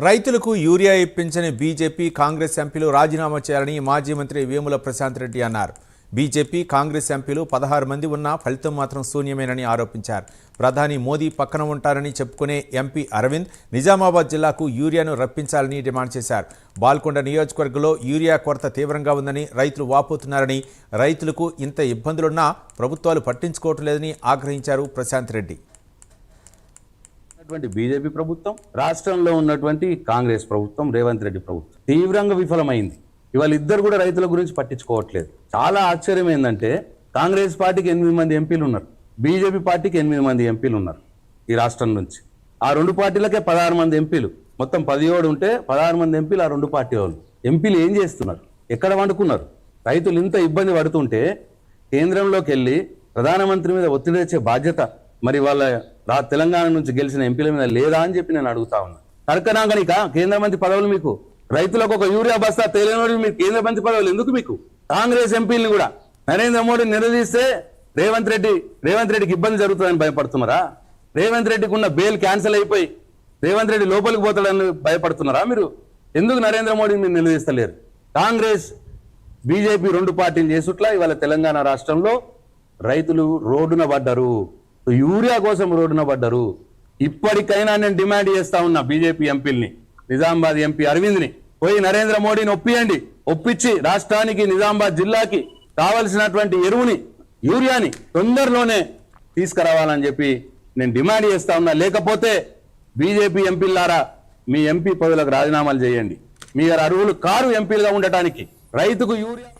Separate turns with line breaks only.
రైతులకు urea ఇప్పించని BJP Congress ఎంపీలు రాజీనామా చేయాలని మాజీ మంత్రి వేముల ప్రశాంత్ రెడ్డి అన్నారు. బీజేపీ కాంగ్రెస్ ఎంపీలు 16 మంది ఉన్నా ఫలితం మాత్రం శూన్యమేనని ఆరోపించారు. ప్రధాని మోదీ పక్కన ఉంటారని చెప్పుకునే ఎంపీ అరవింద్ నిజామాబాద్ జిల్లాకు యూరియాను రప్పించాలని డిమాండ్ చేశారు. బాల్కొండ నియోజకవర్గంలో యూరియా కొరత తీవ్రంగా ఉందని రైతులు వాపోతున్నారని, రైతులకు ఇంత ఇబ్బందులున్నా ప్రభుత్వాలు పట్టించుకోవటం లేదని ఆగ్రహించారు ప్రశాంత్ రెడ్డి.
బీజేపీ ప్రభుత్వం, రాష్ట్రంలో ఉన్నటువంటి కాంగ్రెస్ ప్రభుత్వం, రేవంత్ రెడ్డి ప్రభుత్వం తీవ్రంగా విఫలమైంది. ఇవాళ ఇద్దరు కూడా రైతుల గురించి పట్టించుకోవట్లేదు. చాలా ఆశ్చర్యం ఏంటంటే కాంగ్రెస్ పార్టీకి 8 మంది ఎంపీలు ఉన్నారు, బీజేపీ పార్టీకి 8 మంది ఎంపీలు ఉన్నారు ఈ రాష్ట్రం నుంచి. ఆ రెండు పార్టీలకే 16 మంది ఎంపీలు, మొత్తం 17 ఉంటే 16 మంది ఎంపీలు ఆ రెండు పార్టీ వాళ్ళు. ఎంపీలు ఏం చేస్తున్నారు? ఎక్కడ వండుకున్నారు? రైతులు ఇంత ఇబ్బంది పడుతుంటే కేంద్రంలోకి వెళ్ళి ప్రధానమంత్రి మీద ఒత్తిడి తెచ్చే బాధ్యత మరి వాళ్ళ తెలంగాణ నుంచి గెలిచిన ఎంపీల మీద లేదా అని చెప్పి నేను అడుగుతా ఉన్నా. కనుక కేంద్ర మంత్రి పదవులు మీకు, రైతులకు ఒక యూరియా బస్తా తేలిన మీరు కేంద్ర మంత్రి పదవులు ఎందుకు మీకు? కాంగ్రెస్ ఎంపీలు కూడా నరేంద్ర మోడీని నిలదీస్తే రేవంత్ రెడ్డికి ఇబ్బంది జరుగుతుందని భయపడుతున్నారా? రేవంత్ రెడ్డికి ఉన్న బెయిల్ క్యాన్సిల్ అయిపోయి రేవంత్ రెడ్డి లోపలికి పోతాడని భయపడుతున్నారా మీరు? ఎందుకు నరేంద్ర మోడీని మీరు నిలదీస్తలేరు? కాంగ్రెస్ బీజేపీ రెండు పార్టీలు చేసుట్లా ఇవాళ తెలంగాణ రాష్ట్రంలో రైతులు రోడ్డున పడ్డారు, యూరియా కోసం రోడ్డున పడ్డారు. ఇప్పటికైనా నేను డిమాండ్ చేస్తా ఉన్నా బీజేపీ ఎంపీల్ని, నిజామాబాద్ ఎంపీ అరవింద్ని పోయి నరేంద్ర మోడీని ఒప్పించి రాష్ట్రానికి, నిజామాబాద్ జిల్లాకి కావలసినటువంటి యూరియాని తొందరలోనే తీసుకురావాలని చెప్పి నేను డిమాండ్ చేస్తా ఉన్నా. లేకపోతే బీజేపీ ఎంపీలారా మీ ఎంపీ పదవులకు రాజీనామాలు చేయండి. మీ అర్హులు కారు ఎంపీలుగా ఉండటానికి. రైతుకు యూరియా